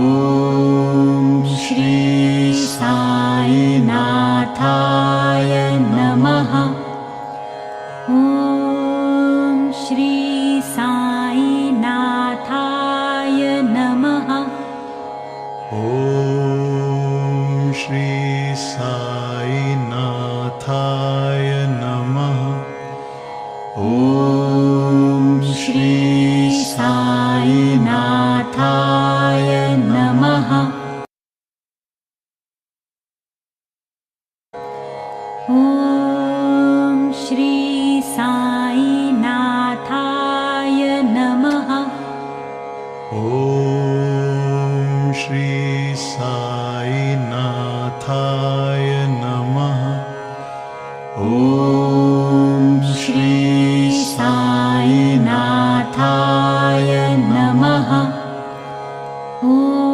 ॐ श्री साईनाथाय नमः। ॐ श्री साईनाथाय नमः। ॐ श्री साईनाथाय नमः। ॐ श्री साईनाथाय नमः। ॐ श्री साईनाथाय नमः। ॐ श्री